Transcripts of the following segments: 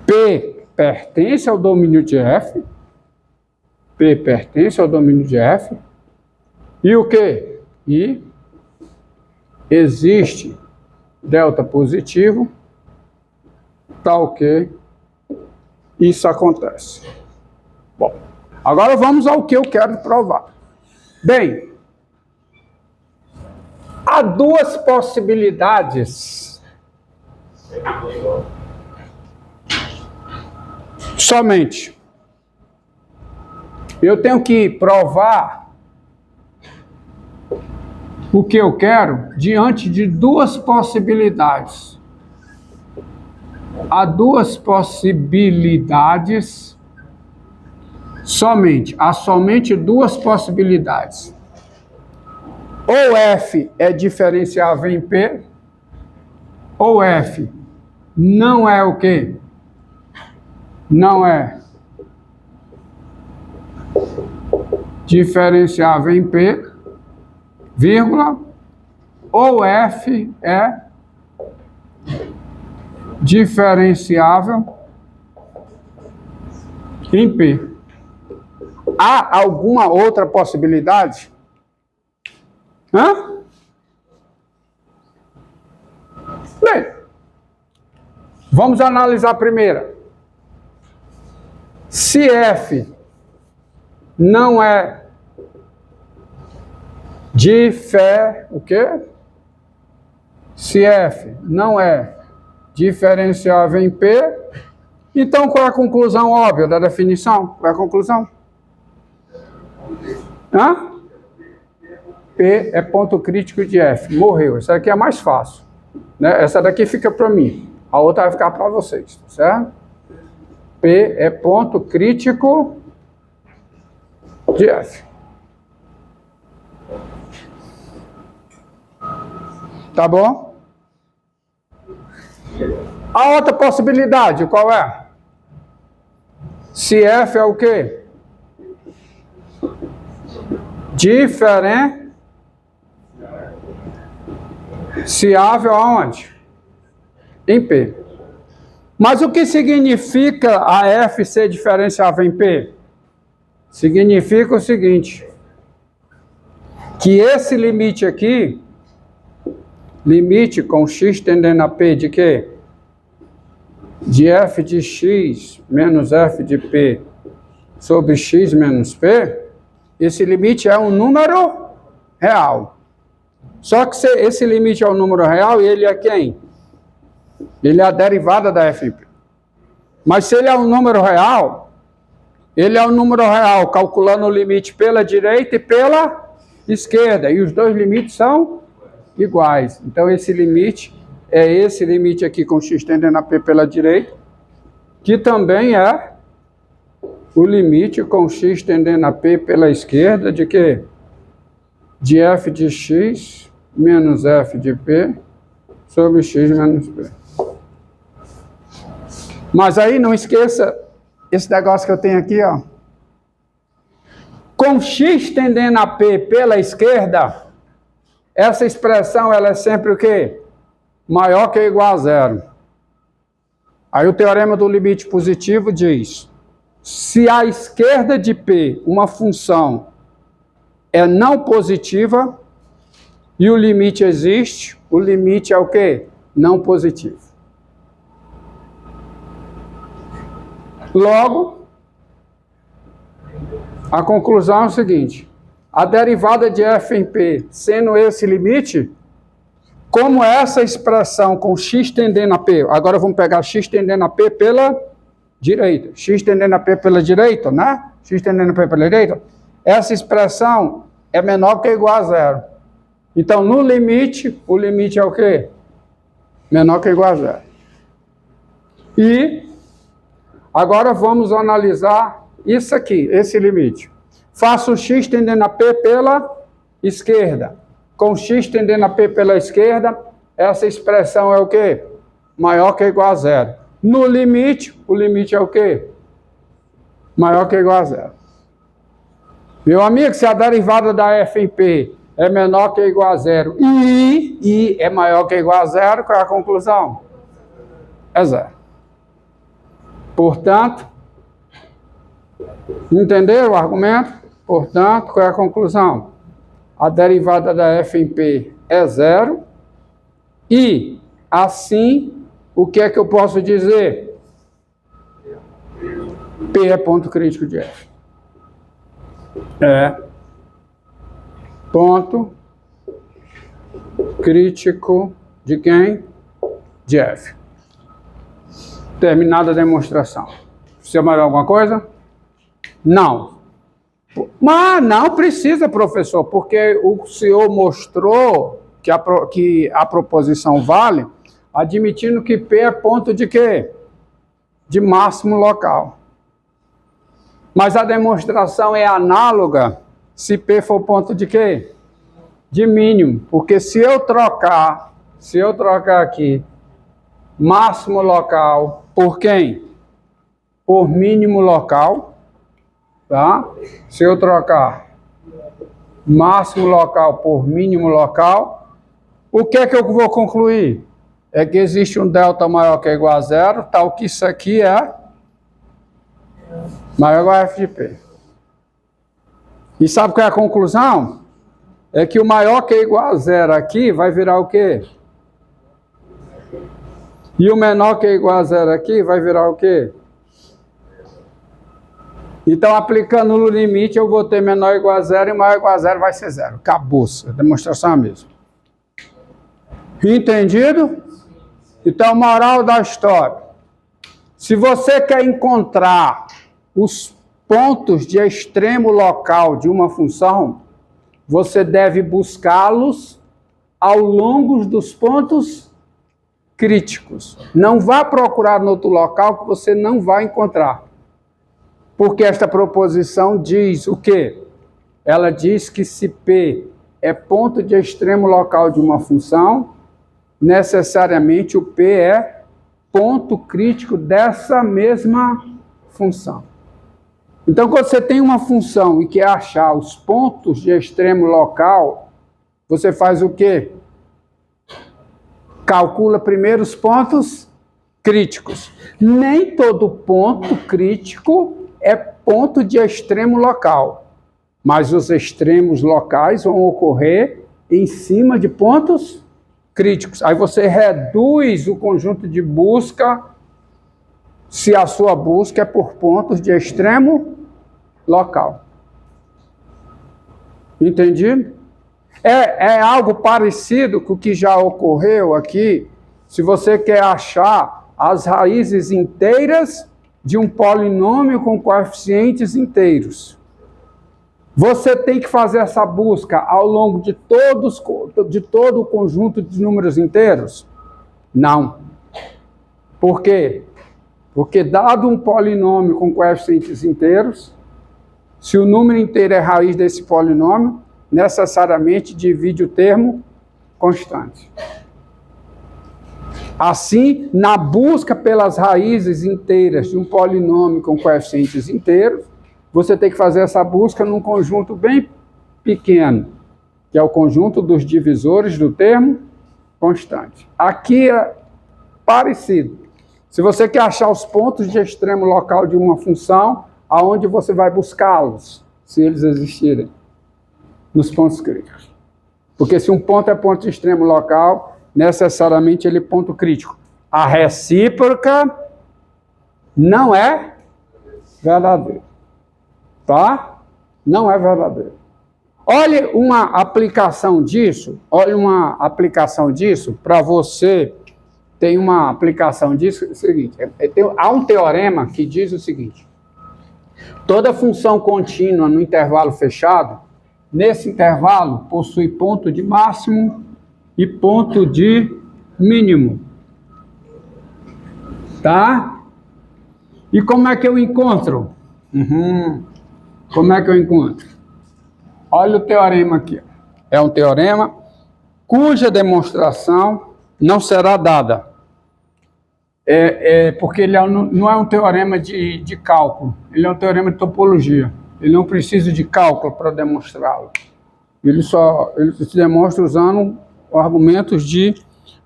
P pertence ao domínio de F. P pertence ao domínio de F. E o quê? E existe delta positivo, tal que isso acontece. Bom, agora vamos ao que eu quero provar. Bem, há duas possibilidades somente. Eu tenho que provar o que eu quero diante de duas possibilidades. Há duas possibilidades somente. Há somente duas possibilidades. Ou F é diferenciável em P, ou F não é o quê? Não é diferenciável em P, vírgula, ou F é diferenciável em P. Há alguma outra possibilidade? Hã? Bem, vamos analisar a primeira. Se F não é o quê? Se F não é diferenciável em P, então qual é a conclusão óbvia da definição? Qual é a conclusão? Hã? P é ponto crítico de F. Morreu. Essa aqui é mais fácil, né? Essa daqui fica para mim. A outra vai ficar para vocês, certo? P é ponto crítico de F. Tá bom? A outra possibilidade, qual é? Se F é o quê? Diferenciável aonde? Em P. Mas o que significa a F ser diferenciável em P? Significa o seguinte, que esse limite aqui, limite com x tendendo a P de quê? De f de x menos f de P sobre x menos P, esse limite é um número real. Só que esse limite é um número real e ele é quem? Ele é a derivada da f em P. Mas se ele é um número real, ele é um número real calculando o limite pela direita e pela esquerda. E os dois limites são iguais. Então esse limite é esse limite aqui com x tendendo a P pela direita, que também é o limite com x tendendo a P pela esquerda de quê? De f de x menos f de P sobre x menos P. Mas aí não esqueça esse negócio que eu tenho aqui, ó. Com x tendendo a P pela esquerda, essa expressão ela é sempre o quê? Maior que ou igual a zero. Aí o teorema do limite positivo diz: se a esquerda de P, uma função, é não positiva e o limite existe, o limite é o quê? Não positivo. Logo, a conclusão é o seguinte: a derivada de f em P, sendo esse limite, como essa expressão com x tendendo a P, agora vamos pegar x tendendo a P pela direita, x tendendo a P pela direita, né? X tendendo a P pela direita, essa expressão é menor que ou igual a zero. Então, no limite, o limite é o quê? Menor que ou igual a zero. E agora vamos analisar isso aqui, esse limite. Faço x tendendo a P pela esquerda. Com x tendendo a P pela esquerda, essa expressão é o quê? Maior que ou igual a zero. No limite, o limite é o quê? Maior que ou igual a zero. Meu amigo, se a derivada da f em P é menor que ou igual a zero e é maior que ou igual a zero, qual é a conclusão? É zero. Portanto, entenderam o argumento? Portanto, qual é a conclusão? A derivada da f em P é zero. E, assim, o que é que eu posso dizer? P é ponto crítico de F. É ponto crítico de quem? De F. Terminada a demonstração. Precisa mais alguma coisa? Não. Mas não precisa, professor, porque o senhor mostrou que a proposição vale, admitindo que P é ponto de quê? De máximo local. Mas a demonstração é análoga se P for ponto de quê? De mínimo. Porque se eu trocar aqui máximo local por quem? Por mínimo local, tá? Se eu trocar máximo local por mínimo local, o que é que eu vou concluir? É que existe um delta maior que é igual a zero, tal que isso aqui é maior ou igual a f de P. E sabe qual é a conclusão? É que o maior que é igual a zero aqui vai virar o quê? E o menor que é igual a zero aqui vai virar o quê? Então, aplicando no limite, eu vou ter menor ou igual a zero e maior ou igual a zero vai ser zero. Acabou-se. A demonstração é a mesma. Entendido? Então, moral da história. Se você quer encontrar os pontos de extremo local de uma função, você deve buscá-los ao longo dos pontos críticos. Não vá procurar no outro local que você não vai encontrar. Porque esta proposição diz o quê? Ela diz que se P é ponto de extremo local de uma função, necessariamente o P é ponto crítico dessa mesma função. Então, quando você tem uma função e quer achar os pontos de extremo local, você faz o quê? Calcula primeiro os pontos críticos. Nem todo ponto crítico é ponto de extremo local, mas os extremos locais vão ocorrer em cima de pontos críticos. Aí você reduz o conjunto de busca se a sua busca é por pontos de extremo local. Entendido? É algo parecido com o que já ocorreu aqui, se você quer achar as raízes inteiras de um polinômio com coeficientes inteiros. Você tem que fazer essa busca ao longo de todo o conjunto de números inteiros? Não. Por quê? Porque dado um polinômio com coeficientes inteiros, se o número inteiro é raiz desse polinômio, necessariamente divide o termo constante. Assim, na busca pelas raízes inteiras de um polinômio com coeficientes inteiros, você tem que fazer essa busca num conjunto bem pequeno, que é o conjunto dos divisores do termo constante. Aqui é parecido. Se você quer achar os pontos de extremo local de uma função, aonde você vai buscá-los, se eles existirem? Nos pontos críticos. Porque se um ponto é ponto de extremo local, necessariamente ele é ponto crítico. A recíproca não é verdadeira. Tá? Não é verdadeira. Olhe uma aplicação disso, para você. Tem uma aplicação disso, é o seguinte, há um teorema que diz o seguinte: toda função contínua no intervalo fechado, nesse intervalo possui ponto de máximo e ponto de mínimo. Tá? E como é que eu encontro? Como é que eu encontro? Olha o teorema aqui. É um teorema cuja demonstração não será dada. Porque ele não é um teorema de cálculo, ele é um teorema de topologia. Ele não precisa de cálculo para demonstrá-lo. Ele se demonstra usando argumentos de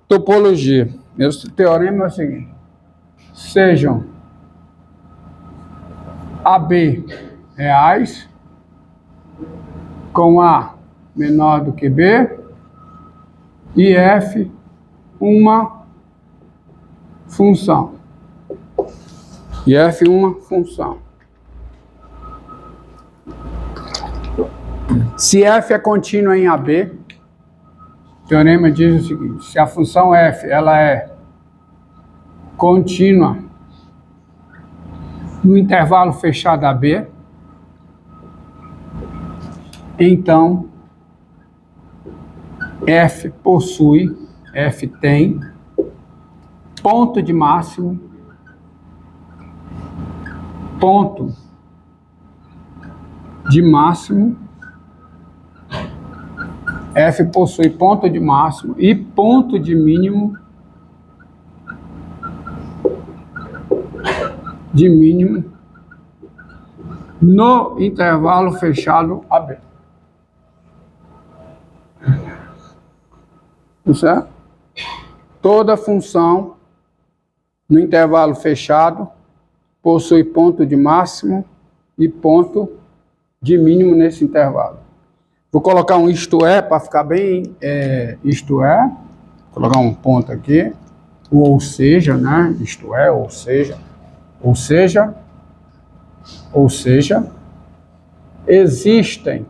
topologia. Esse teorema é o seguinte: sejam AB reais, com A menor do que B, e F uma função. E F uma função. Se F é contínua em AB, o teorema diz o seguinte: se a função F ela é contínua no intervalo fechado AB, então F tem ponto de máximo, F possui ponto de máximo e ponto de mínimo no intervalo fechado AB. Certo? Toda função no intervalo fechado possui ponto de máximo e ponto de mínimo nesse intervalo. Vou colocar um isto é para ficar bem, isto é, vou colocar um ponto aqui, ou seja, né? Isto é, ou seja, existem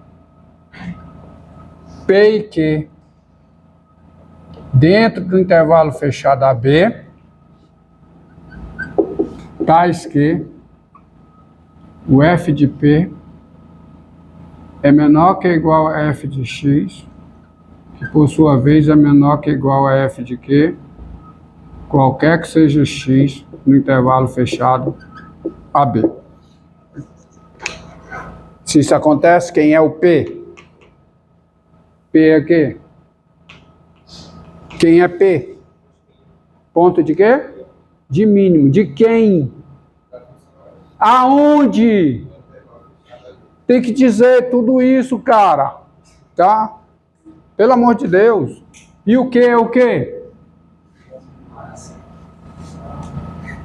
P e Q dentro do intervalo fechado AB, tais que o F de P é menor que ou igual a F de X, que por sua vez é menor que ou igual a F de Q, qualquer que seja X no intervalo fechado AB. Se isso acontece, quem é o P? P é quê? Quem é P? Ponto de quê? De mínimo. De quem? Aonde? Tem que dizer tudo isso, cara. Tá? Pelo amor de Deus. E o que é o quê?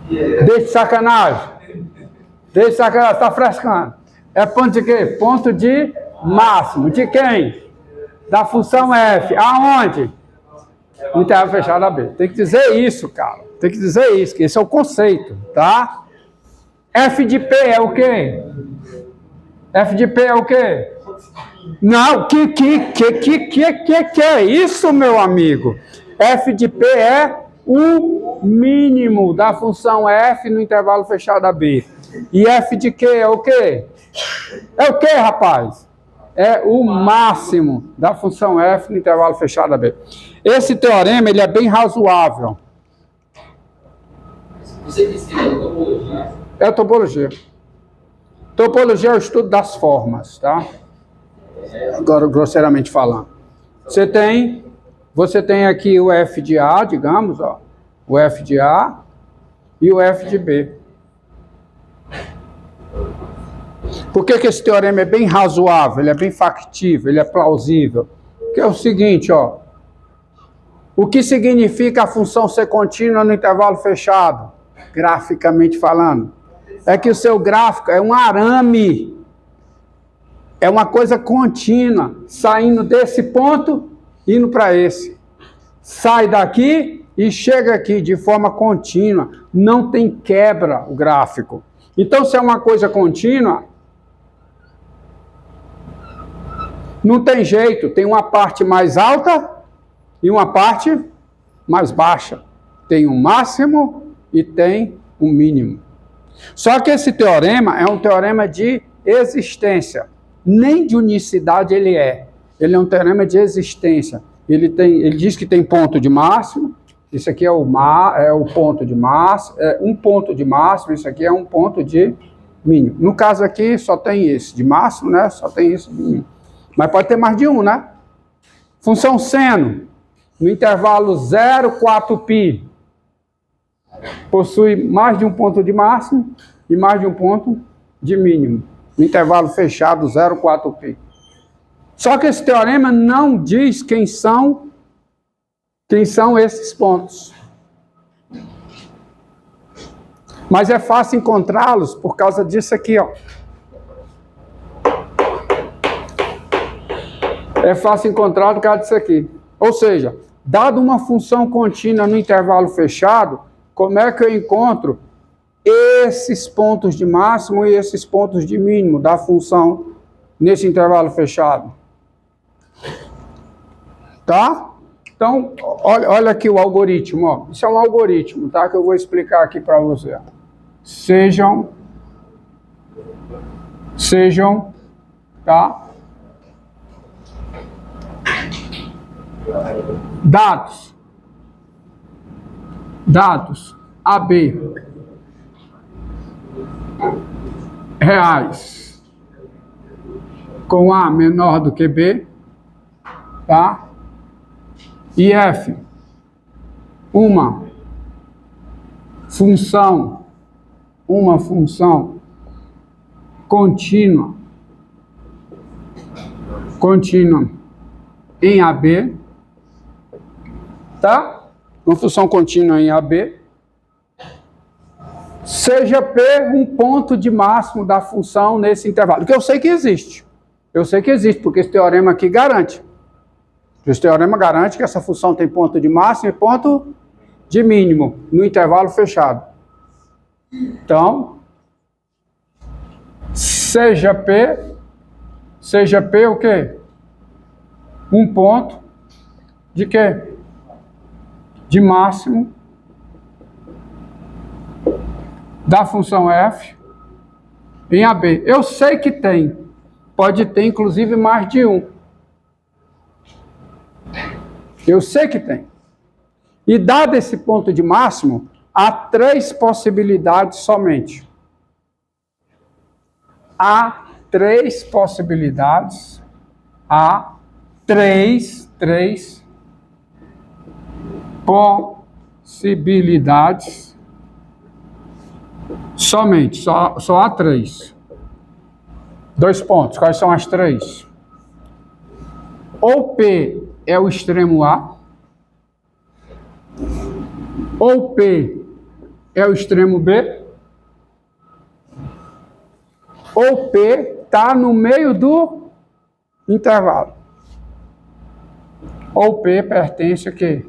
Deixa de sacanagem. Deixa de sacanagem, tá frescando. É ponto de quê? Ponto de máximo. De quem? Da função F. Aonde? No intervalo fechado AB. Tem que dizer isso, cara. Tem que dizer isso, que esse é o conceito, tá? F de P é o quê? F de P é o quê? Não, que é isso, meu amigo? F de P é o mínimo da função F no intervalo fechado AB. E F de Q é o quê? É o quê, rapaz? É o máximo da função F no intervalo fechado AB. Esse teorema ele é bem razoável. Você disse que é topologia? É topologia. Topologia é o estudo das formas, tá? Agora, grosseiramente falando. Você tem aqui o F de A, digamos, ó, o F de A e o F de B. Por que esse teorema é bem razoável, ele é bem factível, ele é plausível? Porque é o seguinte, ó. O que significa a função ser contínua no intervalo fechado? Graficamente falando. É que o seu gráfico é um arame. É uma coisa contínua, saindo desse ponto, indo para esse. Sai daqui e chega aqui de forma contínua. Não tem quebra o gráfico. Então, se é uma coisa contínua, não tem jeito. Tem uma parte mais alta e uma parte mais baixa. Tem um máximo e tem um mínimo. Só que esse teorema é um teorema de existência. Nem de unicidade ele é. Ele é um teorema de existência. Ele diz que tem ponto de máximo. Isso aqui é o ponto de máximo. É um ponto de máximo. Isso aqui é um ponto de mínimo. No caso aqui só tem esse de máximo, né? Só tem esse de mínimo. Mas pode ter mais de um, né? Função seno, no intervalo 0, 4π, possui mais de um ponto de máximo e mais de um ponto de mínimo. No intervalo fechado, 0, 4π. Só que esse teorema não diz quem são esses pontos. Mas é fácil encontrá-los por causa disso aqui, ó. É fácil encontrar por causa disso aqui. Ou seja, dado uma função contínua no intervalo fechado, como é que eu encontro esses pontos de máximo e esses pontos de mínimo da função nesse intervalo fechado? Tá? Então, olha aqui o algoritmo, ó. Isso é um algoritmo, tá? Que eu vou explicar aqui para você. Sejam, tá? Dados AB reais com A menor do que B, tá? E F, uma função contínua em AB, tá? Uma função contínua em AB, seja P um ponto de máximo da função nesse intervalo, que eu sei que existe. Eu sei que existe, porque esse teorema aqui garante. Esse teorema garante que essa função tem ponto de máximo e ponto de mínimo no intervalo fechado. Então, seja P o quê? Um ponto de quê? De máximo da função f em AB. Eu sei que tem. Pode ter, inclusive, mais de um. Eu sei que tem. E dado esse ponto de máximo, há três possibilidades somente. Há três possibilidades. Há três possibilidades somente. Só há três. 2 pontos. Quais são as três? Ou P é o extremo A, ou P é o extremo B, ou P está no meio do intervalo. Ou P pertence a quê?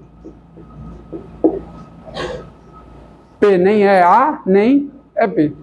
P nem é A, nem é B.